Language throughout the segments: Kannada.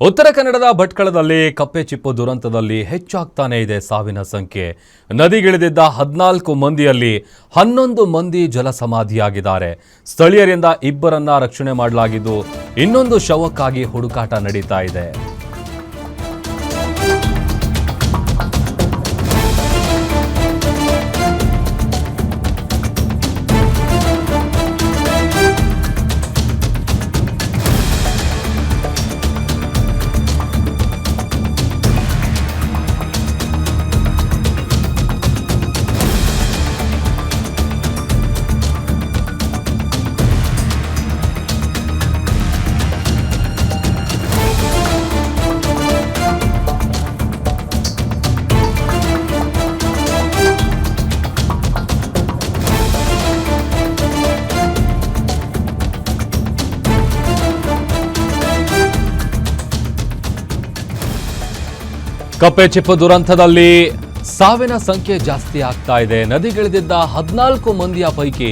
ಉತ್ತರ ಕನ್ನಡದ ಭಟ್ಕಳದಲ್ಲಿ ಕಪ್ಪೆ ಚಿಪ್ಪು ದುರಂತದಲ್ಲಿ ಹೆಚ್ಚಾಗ್ತಾನೇ ಇದೆ ಸಾವಿನ ಸಂಖ್ಯೆ. ನದಿಗಿಳಿದಿದ್ದ 14 ಮಂದಿಯಲ್ಲಿ 11 ಮಂದಿ ಜಲಸಮಾಧಿಯಾಗಿದ್ದಾರೆ. ಸ್ಥಳೀಯರಿಂದ ಇಬ್ಬರನ್ನ ರಕ್ಷಣೆ ಮಾಡಲಾಗಿದ್ದು ಇನ್ನೊಂದು ಶವಕ್ಕಾಗಿ ಹುಡುಕಾಟ ನಡೀತಾ ಇದೆ. ಕಪ್ಪೆ ಚಿಪ್ಪು ದುರಂತದಲ್ಲಿ ಸಾವಿನ ಸಂಖ್ಯೆ ಜಾಸ್ತಿ ಆಗ್ತಾ ಇದೆ. ನದಿಗಿಳಿದಿದ್ದ 14 ಮಂದಿಯ ಪೈಕಿ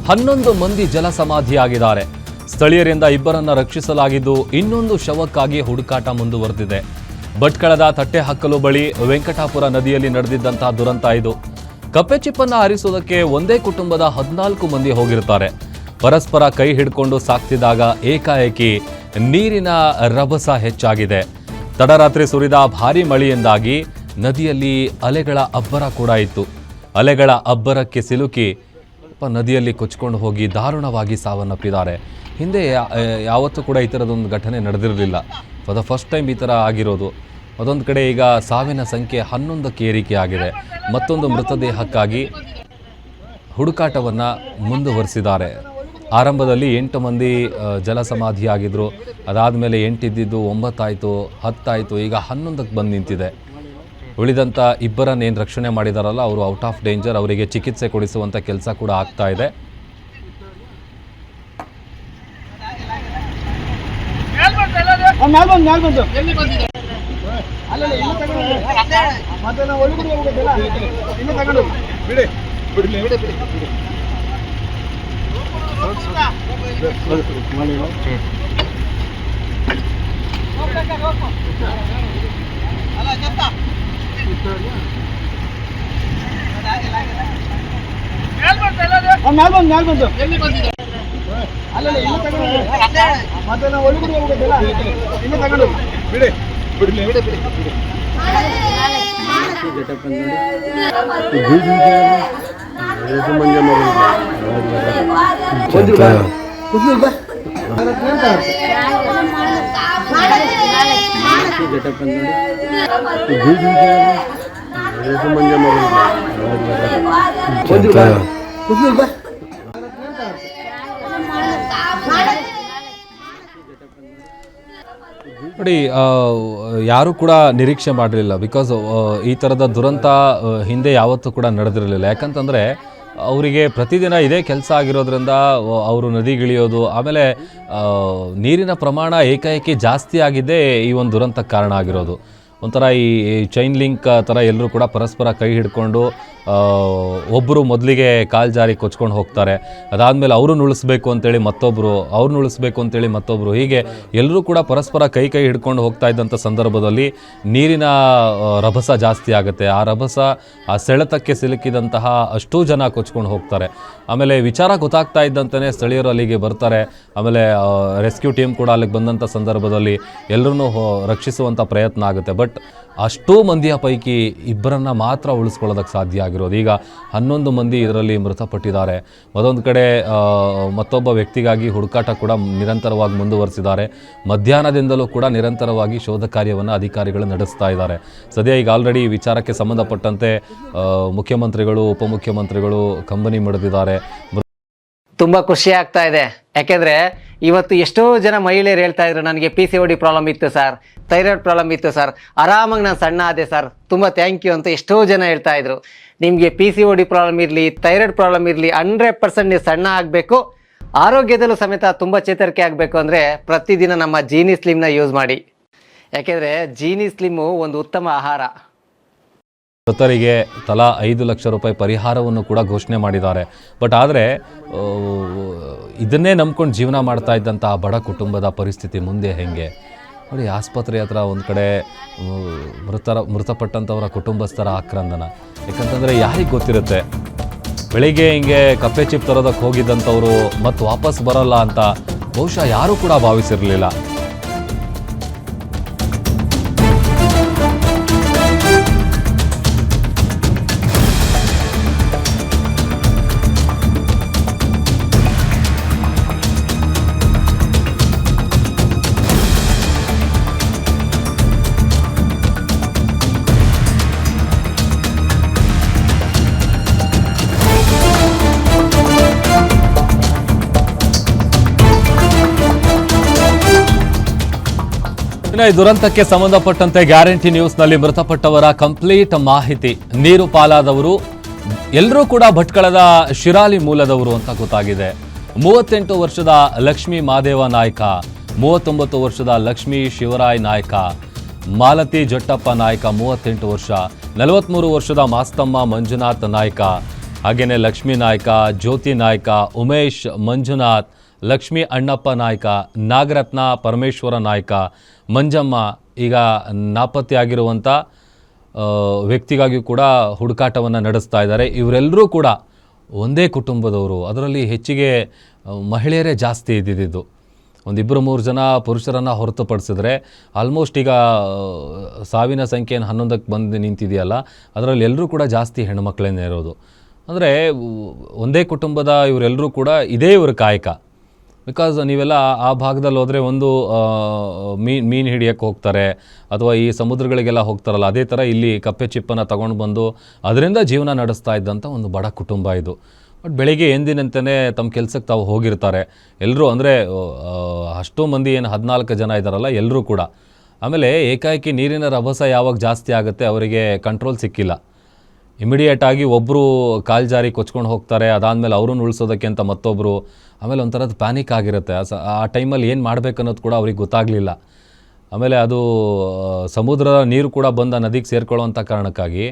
11 ಮಂದಿ ಜಲಸಮಾಧಿಯಾಗಿದ್ದಾರೆ. ಸ್ಥಳೀಯರಿಂದ ಇಬ್ಬರನ್ನ ರಕ್ಷಿಸಲಾಗಿದ್ದು ಇನ್ನೊಂದು ಶವಕ್ಕಾಗಿ ಹುಡುಕಾಟ ಮುಂದುವರೆದಿದೆ. ಭಟ್ಕಳದ ತಟ್ಟೆಹಕ್ಕಲು ಬಳಿ ವೆಂಕಟಾಪುರ ನದಿಯಲ್ಲಿ ನಡೆದಿದ್ದಂತಹ ದುರಂತ ಇದು. ಕಪ್ಪೆ ಚಿಪ್ಪನ್ನ ಹರಿಸುವುದಕ್ಕೆ ಒಂದೇ ಕುಟುಂಬದ 14 ಮಂದಿ ಹೋಗಿರ್ತಾರೆ. ಪರಸ್ಪರ ಕೈ ಹಿಡ್ಕೊಂಡು ಸಾಕ್ತಿದ್ದಾಗ ಏಕಾಏಕಿ ನೀರಿನ ರಭಸ ಹೆಚ್ಚಾಗಿದೆ. ತಡರಾತ್ರಿ ಸುರಿದ ಭಾರೀ ಮಳೆಯಿಂದಾಗಿ ನದಿಯಲ್ಲಿ ಅಲೆಗಳ ಅಬ್ಬರ ಕೂಡ ಇತ್ತು. ಅಲೆಗಳ ಅಬ್ಬರಕ್ಕೆ ಸಿಲುಕಿ ನದಿಯಲ್ಲಿ ಕೊಚ್ಕೊಂಡು ಹೋಗಿ ದಾರುಣವಾಗಿ ಸಾವನ್ನಪ್ಪಿದ್ದಾರೆ. ಹಿಂದೆ ಯಾವತ್ತೂ ಕೂಡ ಈ ಥರದೊಂದು ಘಟನೆ ನಡೆದಿರಲಿಲ್ಲ. ಫಾರ್ ದ ಫಸ್ಟ್ ಟೈಮ್ ಈ ಥರ ಆಗಿರೋದು. ಅದೊಂದು ಕಡೆ ಈಗ ಸಾವಿನ ಸಂಖ್ಯೆ 11ಕ್ಕೆ ಏರಿಕೆ ಆಗಿದೆ. ಮತ್ತೊಂದು ಮೃತದೇಹಕ್ಕಾಗಿ ಹುಡುಕಾಟವನ್ನು ಮುಂದುವರಿಸಿದ್ದಾರೆ. ಆರಂಭದಲ್ಲಿ 8 ಮಂದಿ ಜಲಸಮಾಧಿಯಾಗಿದ್ದರು. ಅದಾದಮೇಲೆ 8 ಇದ್ದಿದ್ದು 9 ಆಯಿತು, 10 ಆಯಿತು, ಈಗ 11ಕ್ಕೆ ಬಂದು ನಿಂತಿದೆ. ಉಳಿದಂಥ ಇಬ್ಬರನ್ನೇನು ರಕ್ಷಣೆ ಮಾಡಿದಾರಲ್ಲ ಅವರು ಔಟ್ ಆಫ್ ಡೇಂಜರ್, ಅವರಿಗೆ ಚಿಕಿತ್ಸೆ ಕೊಡಿಸುವಂಥ ಕೆಲಸ ಕೂಡ ಆಗ್ತಾ ಇದೆ. ನೋಡಿ, ಯಾರೂ ಕೂಡ ನಿರೀಕ್ಷೆ ಮಾಡಲಿಲ್ಲ. ಬಿಕಾಸ್ ಈ ಥರದ ದುರಂತ ಹಿಂದೆ ಯಾವತ್ತೂ ಕೂಡ ನಡೆದಿರಲಿಲ್ಲ. ಯಾಕಂತಂದರೆ ಅವರಿಗೆ ಪ್ರತಿದಿನ ಇದೇ ಕೆಲಸ ಆಗಿರೋದ್ರಿಂದ ಅವರು ನದಿಗಿಳಿಯೋದು, ಆಮೇಲೆ ನೀರಿನ ಪ್ರಮಾಣ ಏಕಾಏಕಿ ಜಾಸ್ತಿ ಆಗಿದ್ದೇ ಈ ಒಂದು ದುರಂತಕ್ಕೆ ಕಾರಣ ಆಗಿರೋದು. ಒಂಥರ ಈ ಚೈನ್ ಲಿಂಕ್ ಥರ ಎಲ್ಲರೂ ಕೂಡ ಪರಸ್ಪರ ಕೈ ಹಿಡ್ಕೊಂಡು ಒಬ್ಬರು ಮೊದಲಿಗೆ ಕಾಲು ಜಾರಿ ಕೊಚ್ಕೊಂಡು ಹೋಗ್ತಾರೆ. ಅದಾದಮೇಲೆ ಅವ್ರನ್ನ ಉಳಿಸ್ಬೇಕು ಅಂತೇಳಿ ಮತ್ತೊಬ್ಬರು, ಹೀಗೆ ಎಲ್ಲರೂ ಕೂಡ ಪರಸ್ಪರ ಕೈ ಹಿಡ್ಕೊಂಡು ಹೋಗ್ತಾ ಇದ್ದಂಥ ಸಂದರ್ಭದಲ್ಲಿ ನೀರಿನ ರಭಸ ಜಾಸ್ತಿ ಆಗುತ್ತೆ. ಆ ರಭಸ, ಆ ಸೆಳೆತಕ್ಕೆ ಸಿಲುಕಿದಂತಹ ಅಷ್ಟೂ ಜನ ಕೊಚ್ಕೊಂಡು ಹೋಗ್ತಾರೆ. ಆಮೇಲೆ ವಿಚಾರ ಗೊತ್ತಾಗ್ತಾ ಇದ್ದಂತೆಯೇ ಸ್ಥಳೀಯರು ಅಲ್ಲಿಗೆ ಬರ್ತಾರೆ. ಆಮೇಲೆ ರೆಸ್ಕ್ಯೂ ಟೀಮ್ ಕೂಡ ಅಲ್ಲಿಗೆ ಬಂದಂಥ ಸಂದರ್ಭದಲ್ಲಿ ಎಲ್ಲರನ್ನೂ ರಕ್ಷಿಸುವಂಥ ಪ್ರಯತ್ನ ಆಗುತ್ತೆ. ಬಟ್ ಅಷ್ಟೂ ಮಂದಿಯ ಪೈಕಿ ಇಬ್ಬರನ್ನ ಮಾತ್ರ ಉಳಿಸ್ಕೊಳ್ಳೋದಕ್ಕೆ ಸಾಧ್ಯ ಆಗಿರೋದು. ಈಗ 11 ಮಂದಿ ಇದರಲ್ಲಿ ಮೃತಪಟ್ಟಿದ್ದಾರೆ. ಮತ್ತೊಂದು ಕಡೆ ಮತ್ತೊಬ್ಬ ವ್ಯಕ್ತಿಗಾಗಿ ಹುಡುಕಾಟ ಕೂಡ ನಿರಂತರವಾಗಿ ಮುಂದುವರಿಸಿದ್ದಾರೆ. ಮಧ್ಯಾಹ್ನದಿಂದಲೂ ಕೂಡ ನಿರಂತರವಾಗಿ ಶೋಧ ಕಾರ್ಯವನ್ನು ಅಧಿಕಾರಿಗಳು ನಡೆಸ್ತಾ ಇದ್ದಾರೆ. ಸದ್ಯ ಈಗ ಆಲ್ರೆಡಿ ಈ ವಿಚಾರಕ್ಕೆ ಸಂಬಂಧಪಟ್ಟಂತೆ ಮುಖ್ಯಮಂತ್ರಿಗಳು, ಉಪಮುಖ್ಯಮಂತ್ರಿಗಳು ಕಂಬನಿ ಮಿಡಿದಿದ್ದಾರೆ. ತುಂಬ ಖುಷಿ ಆಗ್ತಾ ಇದೆ. ಯಾಕೆಂದರೆ ಇವತ್ತು ಎಷ್ಟೋ ಜನ ಮಹಿಳೆಯರು ಹೇಳ್ತಾ ಇದ್ರು, ನನಗೆ PCOD ಪ್ರಾಬ್ಲಮ್ ಇತ್ತು ಸರ್, ಥೈರಾಯ್ಡ್ ಪ್ರಾಬ್ಲಮ್ ಇತ್ತು ಸರ್, ಆರಾಮಾಗಿ ನಾನು ಸಣ್ಣ ಆದೆ ಸರ್, ತುಂಬ ಥ್ಯಾಂಕ್ ಯು ಅಂತ ಎಷ್ಟೋ ಜನ ಹೇಳ್ತಾ ಇದ್ರು. ನಿಮಗೆ PCOD ಪ್ರಾಬ್ಲಮ್ ಇರಲಿ, ಥೈರಾಯ್ಡ್ ಪ್ರಾಬ್ಲಮ್ ಇರಲಿ, 100% ನೀವು ಸಣ್ಣ ಆಗಬೇಕು, ಆರೋಗ್ಯದಲ್ಲೂ ಸಮೇತ ತುಂಬ ಚೇತರಿಕೆ ಆಗಬೇಕು ಅಂದರೆ ಪ್ರತಿದಿನ ನಮ್ಮ ಜೀನಿ ಸ್ಲಿಮ್ನ ಯೂಸ್ ಮಾಡಿ. ಯಾಕೆಂದರೆ ಜೀನಿ ಸ್ಲಿಮ್ಮು ಒಂದು ಉತ್ತಮ ಆಹಾರ. ಮೃತರಿಗೆ ತಲಾ 5 ಲಕ್ಷ ರೂಪಾಯಿ ಪರಿಹಾರವನ್ನು ಕೂಡ ಘೋಷಣೆ ಮಾಡಿದ್ದಾರೆ. ಬಟ್ ಆದರೆ ಇದನ್ನೇ ನಂಬ್ಕೊಂಡು ಜೀವನ ಮಾಡ್ತಾ ಇದ್ದಂತಹ ಬಡ ಕುಟುಂಬದ ಪರಿಸ್ಥಿತಿ ಮುಂದೆ ಹೆಂಗೆ ನೋಡಿ ಆಸ್ಪತ್ರೆ ಹತ್ರ ಒಂದು ಕಡೆ ಮೃತಪಟ್ಟಂಥವರ ಕುಟುಂಬಸ್ಥರ ಆಕ್ರಂದನ. ಯಾಕಂತಂದರೆ ಯಾರಿಗೆ ಗೊತ್ತಿರುತ್ತೆ, ಬೆಳಿಗ್ಗೆ ಹಿಂಗೆ ಕಪ್ಪೆ ಚಿಪ್ ತರೋದಕ್ಕೆ ಹೋಗಿದ್ದಂಥವ್ರು ಮತ್ತು ವಾಪಸ್ ಬರಲ್ಲ ಅಂತ ಬಹುಶಃ ಯಾರೂ ಕೂಡ ಭಾವಿಸಿರಲಿಲ್ಲ. ಇನ್ನು ಈ ದುರಂತಕ್ಕೆ ಸಂಬಂಧಪಟ್ಟಂತೆ ಗ್ಯಾರಂಟಿ ನ್ಯೂಸ್ನಲ್ಲಿ ಮೃತಪಟ್ಟವರ ಕಂಪ್ಲೀಟ್ ಮಾಹಿತಿ, ನೀರು ಪಾಲಾದವರು ಎಲ್ಲರೂ ಕೂಡ ಭಟ್ಕಳದ ಶಿರಾಲಿ ಮೂಲದವರು ಅಂತ ಗೊತ್ತಾಗಿದೆ. 38 ವರ್ಷದ ಲಕ್ಷ್ಮೀ ಮಾದೇವ ನಾಯ್ಕ, 39 ವರ್ಷದ ಲಕ್ಷ್ಮೀ ಶಿವರಾಯ್ ನಾಯ್ಕ, ಮಾಲತಿ ಜಟ್ಟಪ್ಪ ನಾಯ್ಕ 38 ವರ್ಷ, 43 ವರ್ಷದ ಮಾಸ್ತಮ್ಮ ಮಂಜುನಾಥ್ ನಾಯ್ಕ, ಹಾಗೇನೆ ಲಕ್ಷ್ಮೀ ನಾಯ್ಕ, ಜ್ಯೋತಿ ನಾಯ್ಕ, ಉಮೇಶ್ ಮಂಜುನಾಥ್, ಲಕ್ಷ್ಮೀ ಅಣ್ಣಪ್ಪ ನಾಯ್ಕ, ನಾಗರತ್ನ ಪರಮೇಶ್ವರ ನಾಯ್ಕ, ಮಂಜಮ್ಮ. ಈಗ ನಾಪತ್ತೆಯಾಗಿರುವಂಥ ವ್ಯಕ್ತಿಗಾಗಿ ಕೂಡ ಹುಡುಕಾಟವನ್ನು ನಡೆಸ್ತಾ ಇದ್ದಾರೆ. ಇವರೆಲ್ಲರೂ ಕೂಡ ಒಂದೇ ಕುಟುಂಬದವರು, ಅದರಲ್ಲಿ ಹೆಚ್ಚಿಗೆ ಮಹಿಳೆಯರೇ ಜಾಸ್ತಿ ಇದ್ದಿದ್ದು. ಒಂದಿಬ್ಬರು 3 ಜನ ಪುರುಷರನ್ನು ಹೊರತುಪಡಿಸಿದ್ರೆ ಆಲ್ಮೋಸ್ಟ್ ಈಗ ಸಾವಿನ ಸಂಖ್ಯೆ 11ಕ್ಕೆ ಬಂದು ನಿಂತಿದೆಯಲ್ಲ, ಅದರಲ್ಲಿ ಎಲ್ಲರೂ ಕೂಡ ಜಾಸ್ತಿ ಹೆಣ್ಮಕ್ಳೇನೇ ಇರೋದು. ಅಂದರೆ ಒಂದೇ ಕುಟುಂಬದ ಇವರೆಲ್ಲರೂ ಕೂಡ ಇದೇ ಇವ್ರ ಕಾಯಕ. ಬಿಕಾಸ್ ನೀವೆಲ್ಲ ಆ ಭಾಗದಲ್ಲಿ ಹೋದರೆ ಒಂದು ಮೀನು ಹಿಡಿಯೋಕ್ಕೆ ಹೋಗ್ತಾರೆ ಅಥವಾ ಈ ಸಮುದ್ರಗಳಿಗೆಲ್ಲ ಹೋಗ್ತಾರಲ್ಲ, ಅದೇ ಥರ ಇಲ್ಲಿ ಕಪ್ಪೆ ಚಿಪ್ಪನ್ನು ತಗೊಂಡು ಬಂದು ಅದರಿಂದ ಜೀವನ ನಡೆಸ್ತಾ ಇದ್ದಂಥ ಒಂದು ಬಡ ಕುಟುಂಬ ಇದು. ಬಟ್ ಬೆಳಿಗ್ಗೆ ಎಂದಿನಂತೆಯೇ ತಮ್ಮ ಕೆಲಸಕ್ಕೆ ತಾವು ಹೋಗಿರ್ತಾರೆ ಎಲ್ಲರೂ. ಅಂದರೆ ಅಷ್ಟೋ ಮಂದಿ ಏನು 14 ಜನ ಇದ್ದಾರಲ್ಲ ಎಲ್ಲರೂ ಕೂಡ. ಆಮೇಲೆ ಏಕಾಏಕಿ ನೀರಿನ ರಭಸ ಯಾವಾಗ ಜಾಸ್ತಿ ಆಗುತ್ತೆ ಅವರಿಗೆ ಕಂಟ್ರೋಲ್ ಸಿಕ್ಕಿಲ್ಲ. ಇಮಿಡಿಯೇಟಾಗಿ ಒಬ್ಬರು ಕಾಲು ಜಾರಿ ಕೊಚ್ಕೊಂಡು ಹೋಗ್ತಾರೆ, ಅದಾದಮೇಲೆ ಅವ್ರನ್ನ ಉಳಿಸೋದಕ್ಕೆ ಅಂತ ಮತ್ತೊಬ್ಬರು. ಆಮೇಲೆ ಒಂಥರದ್ದು ಪ್ಯಾನಿಕ್ ಆಗಿರುತ್ತೆ. ಆ ಟೈಮಲ್ಲಿ ಏನು ಮಾಡಬೇಕು ಅನ್ನೋದು ಕೂಡ ಅವ್ರಿಗೆ ಗೊತ್ತಾಗಲಿಲ್ಲ. ಆಮೇಲೆ ಅದು ಸಮುದ್ರದ ನೀರು ಕೂಡ ಬಂದ ನದಿಗೆ ಸೇರ್ಕೊಳ್ಳೋವಂಥ ಕಾರಣಕ್ಕಾಗಿ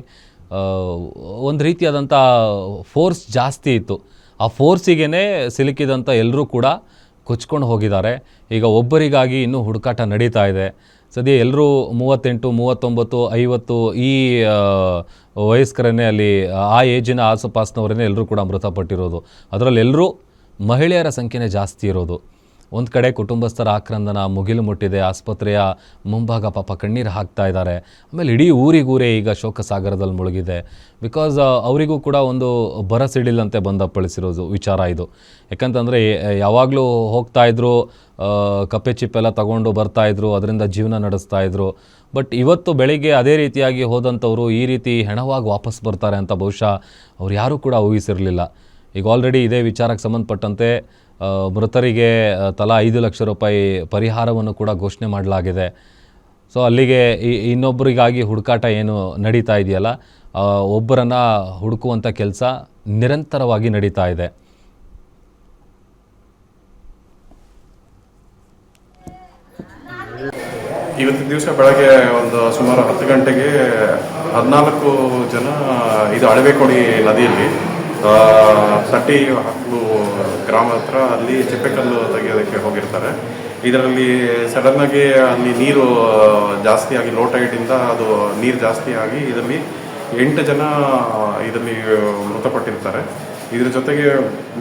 ಒಂದು ರೀತಿಯಾದಂಥ ಫೋರ್ಸ್ ಜಾಸ್ತಿ ಇತ್ತು. ಆ ಫೋರ್ಸಿಗೇ ಸಿಲುಕಿದಂಥ ಎಲ್ಲರೂ ಕೂಡ ಕೊಚ್ಕೊಂಡು ಹೋಗಿದ್ದಾರೆ. ಈಗ ಒಬ್ಬರಿಗಾಗಿ ಇನ್ನೂ ಹುಡುಕಾಟ ನಡೀತಾ ಇದೆ. ಸದ್ಯ ಎಲ್ಲರೂ 38, 39, 50 ಈ ವಯಸ್ಕರನ್ನೇ ಅಲ್ಲಿ ಆ ಏಜಿನ ಆಸುಪಾಸಿನವರನ್ನೇ ಎಲ್ಲರೂ ಕೂಡ ಮೃತಪಟ್ಟಿರೋದು. ಅದರಲ್ಲಿ ಎಲ್ಲರೂ ಮಹಿಳೆಯರ ಸಂಖ್ಯೆನೇ ಜಾಸ್ತಿ ಇರೋದು. ಒಂದು ಕಡೆ ಕುಟುಂಬಸ್ಥರ ಆಕ್ರಂದನ ಮುಗಿಲು ಮುಟ್ಟಿದೆ. ಆಸ್ಪತ್ರೆಯ ಮುಂಭಾಗ ಪಾಪ ಕಣ್ಣೀರು ಹಾಕ್ತಾ ಇದ್ದಾರೆ. ಆಮೇಲೆ ಇಡೀ ಊರಿಗೂರೇ ಈಗ ಶೋಕ ಸಾಗರದಲ್ಲಿ ಮುಳುಗಿದೆ. ಬಿಕಾಸ್ ಅವರಿಗೂ ಕೂಡ ಒಂದು ಬರಸಿಡಿಲಂತೆ ಬಂದಪ್ಪಳಿಸಿರೋದು ವಿಚಾರ ಇದು. ಯಾಕಂತಂದರೆ ಯಾವಾಗಲೂ ಹೋಗ್ತಾಯಿದ್ರು, ಕಪ್ಪೆ ಚಿಪ್ಪೆಲ್ಲ ತಗೊಂಡು ಬರ್ತಾಯಿದ್ರು, ಅದರಿಂದ ಜೀವನ ನಡೆಸ್ತಾಯಿದ್ರು. ಬಟ್ ಇವತ್ತು ಬೆಳಿಗ್ಗೆ ಅದೇ ರೀತಿಯಾಗಿ ಹೋದಂಥವರು ಈ ರೀತಿ ಹೆಣವಾಗಿ ವಾಪಸ್ ಬರ್ತಾರೆ ಅಂತ ಬಹುಶಃ ಅವ್ರು ಯಾರೂ ಕೂಡ ಊಹಿಸಿರಲಿಲ್ಲ. ಈಗ ಆಲ್ರೆಡಿ ಇದೇ ವಿಚಾರಕ್ಕೆ ಸಂಬಂಧಪಟ್ಟಂತೆ ಮೃತರಿಗೆ ತಲಾ 5 ಲಕ್ಷ ರೂಪಾಯಿ ಪರಿಹಾರವನ್ನು ಕೂಡ ಘೋಷಣೆ ಮಾಡಲಾಗಿದೆ. ಸೊ ಅಲ್ಲಿಗೆ ಇನ್ನೊಬ್ಬರಿಗಾಗಿ ಹುಡುಕಾಟ ಏನು ನಡೀತಾ ಇದೆಯಲ್ಲ, ಒಬ್ಬರನ್ನು ಹುಡುಕುವಂಥ ಕೆಲಸ ನಿರಂತರವಾಗಿ ನಡೀತಾ ಇದೆ. ಇವತ್ತಿನ ದಿವಸ ಬೆಳಗ್ಗೆ ಒಂದು ಸುಮಾರು 10 ಗಂಟೆಗೆ 14 ಜನ ಇದು ಅಳವೆಕೊಡಿ ನದಿಯಲ್ಲಿ ಸಟ್ಟಿ ಹಾಕಲು ಗ್ರಾಮ ಹತ್ರ ಅಲ್ಲಿ ಚಿಪ್ಪೆಕಲ್ಲು ತೆಗೆಯೋದಕ್ಕೆ ಹೋಗಿರ್ತಾರೆ. ಇದರಲ್ಲಿ ಸಡನ್ನಾಗಿ ಅಲ್ಲಿ ನೀರು ಜಾಸ್ತಿ ಆಗಿ ಲೋ ಟೈಡಿಂದ ಅದು ನೀರು ಜಾಸ್ತಿ ಆಗಿ ಇದರಲ್ಲಿ 8 ಜನ ಇದರಲ್ಲಿ ಮೃತಪಟ್ಟಿರ್ತಾರೆ. ಇದ್ರ ಜೊತೆಗೆ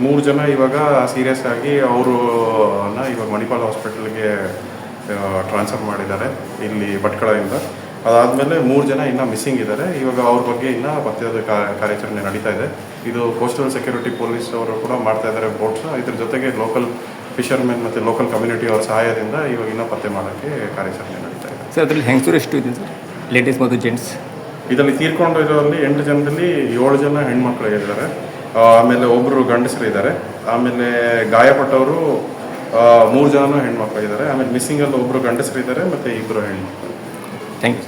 3 ಜನ ಇವಾಗ ಸೀರಿಯಸ್ ಆಗಿ ಅವರನ್ನ ಇವಾಗ ಮಣಿಪಾಲ್ ಹಾಸ್ಪಿಟಲ್ಗೆ ಟ್ರಾನ್ಸ್ಫರ್ ಮಾಡಿದ್ದಾರೆ ಇಲ್ಲಿ ಭಟ್ಕಳದಿಂದ. ಅದಾದಮೇಲೆ 3 ಜನ ಇನ್ನೂ ಮಿಸ್ಸಿಂಗ್ ಇದ್ದಾರೆ. ಇವಾಗ ಅವ್ರ ಬಗ್ಗೆ ಇನ್ನೂ ಪತ್ತೆಯಾದ ಕಾರ್ಯಾಚರಣೆ ನಡೀತಾ ಇದೆ. ಇದು ಕೋಸ್ಟಲ್ ಸೆಕ್ಯೂರಿಟಿ ಪೊಲೀಸ್ ಅವರು ಕೂಡ ಮಾಡ್ತಾ ಇದ್ದಾರೆ ಬೋಟ್ಸ್. ಇದ್ರ ಜೊತೆಗೆ ಲೋಕಲ್ ಫಿಷರ್ಮೆನ್ ಮತ್ತು ಲೋಕಲ್ ಕಮ್ಯುನಿಟಿ ಅವರ ಸಹಾಯದಿಂದ ಇವಾಗ ಇನ್ನೂ ಪತ್ತೆ ಮಾಡೋಕ್ಕೆ ಕಾರ್ಯಾಚರಣೆ ನಡೀತಾ ಇದೆ. ಸರ್ ಅದರಲ್ಲಿ ಹೆಂಗಸರು ಎಷ್ಟು ಇದೆ ಸರ್, ಲೇಡೀಸ್ ಮತ್ತು ಜೆಂಟ್ಸ್? ಇದರಲ್ಲಿ ತೀರ್ಕೊಂಡಿರೋರಲ್ಲಿ 8 ಜನರಲ್ಲಿ 7 ಜನ ಹೆಣ್ಮಕ್ಳು ಇದ್ದಾರೆ. ಆಮೇಲೆ ಒಬ್ಬರು ಗಂಡಸರು ಇದ್ದಾರೆ. ಆಮೇಲೆ ಗಾಯಪಟ್ಟವರು 3 ಜನ ಹೆಣ್ಮಕ್ಳು ಇದ್ದಾರೆ. ಆಮೇಲೆ ಮಿಸ್ಸಿಂಗಲ್ಲಿ ಒಬ್ಬರು ಗಂಡಸರು ಇದ್ದಾರೆ ಮತ್ತು 2 ಹೆಣ್ಮಕ್ಳು. Thank you.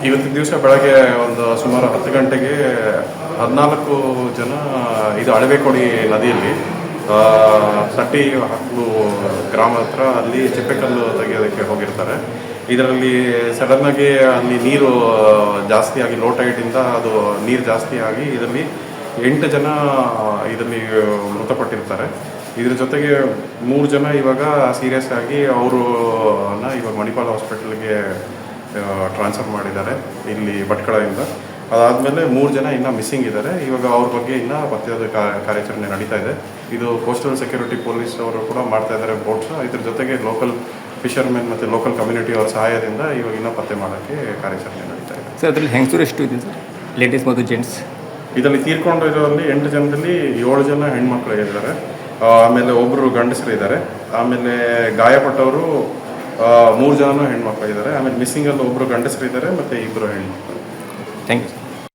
ಇವತ್ತಿನ ದಿವಸ ಬೆಳಗ್ಗೆ ಒಂದು ಸುಮಾರು 10 ಗಂಟೆಗೆ 14 ಜನ ಇದು ಅಳವೆಕೊಡಿ ನದಿಯಲ್ಲಿ ಸಟ್ಟಿ ಹಾಕಲು ಗ್ರಾಮ ಹತ್ರ ಅಲ್ಲಿ ಚಿಪ್ಪೆಕಲ್ಲು ತೆಗೆಯೋದಕ್ಕೆ ಹೋಗಿರ್ತಾರೆ. ಇದರಲ್ಲಿ ಸಡನ್ನಾಗಿ ಅಲ್ಲಿ ನೀರು ಜಾಸ್ತಿ ಆಗಿ ಲೋ ಟೈಡಿಂದ ಅದು ನೀರು ಜಾಸ್ತಿ ಆಗಿ ಇದರಲ್ಲಿ 8 ಜನ ಇದರಲ್ಲಿ ಮೃತಪಟ್ಟಿರ್ತಾರೆ. ಇದ್ರ ಜೊತೆಗೆ 3 ಜನ ಇವಾಗ ಸೀರಿಯಸ್ ಆಗಿ ಅವರನ್ನ ಇವಾಗ ಮಣಿಪಾಲ್ ಹಾಸ್ಪಿಟಲ್ಗೆ ಟ್ರಾನ್ಸ್ಫರ್ ಮಾಡಿದ್ದಾರೆ ಇಲ್ಲಿ ಭಟ್ಕಳದಿಂದ. ಅದಾದಮೇಲೆ 3 ಜನ ಇನ್ನೂ ಮಿಸ್ಸಿಂಗ್ ಇದ್ದಾರೆ. ಇವಾಗ ಅವ್ರ ಬಗ್ಗೆ ಇನ್ನೂ ಪತ್ತೆಯಾದ ಕಾರ್ಯಾಚರಣೆ ನಡೀತಾ ಇದೆ. ಇದು ಕೋಸ್ಟಲ್ ಸೆಕ್ಯೂರಿಟಿ ಪೊಲೀಸ್ ಅವರು ಕೂಡ ಮಾಡ್ತಾ ಇದ್ದಾರೆ ಬೋಟ್ಸ್. ಇದ್ರ ಜೊತೆಗೆ ಲೋಕಲ್ ಫಿಷರ್ಮೆನ್ ಮತ್ತು ಲೋಕಲ್ ಕಮ್ಯುನಿಟಿ ಅವರ ಸಹಾಯದಿಂದ ಇವಾಗ ಇನ್ನೂ ಪತ್ತೆ ಮಾಡೋಕ್ಕೆ ಕಾರ್ಯಾಚರಣೆ ನಡೀತಾ ಇದೆ. ಸರ್ ಅದರಲ್ಲಿ ಹೆಂಗಸರು ಎಷ್ಟು ಇದೆ ಸರ್, ಲೇಡೀಸ್ ಮತ್ತು ಜೆಂಟ್ಸ್? ಇದರಲ್ಲಿ ತೀರ್ಕೊಂಡಿರೋರಲ್ಲಿ 8 ಜನದಲ್ಲಿ 7 ಜನ ಹೆಣ್ಮಕ್ಳು ಇದ್ದಾರೆ, ಆಮೇಲೆ ಒಬ್ಬರು ಗಂಡಸರು ಇದ್ದಾರೆ, ಆಮೇಲೆ ಗಾಯಪಟ್ಟವರು 3 ಜನನೂ ಹೆಣ್ಮಕ್ಳು ಇದ್ದಾರೆ, ಆಮೇಲೆ ಮಿಸ್ಸಿಂಗಲ್ಲಿ ಒಬ್ಬರು ಗಂಡಸರು ಇದ್ದಾರೆ ಮತ್ತು 2 ಹೆಣ್ಮಕ್ಳು. Thank you sir.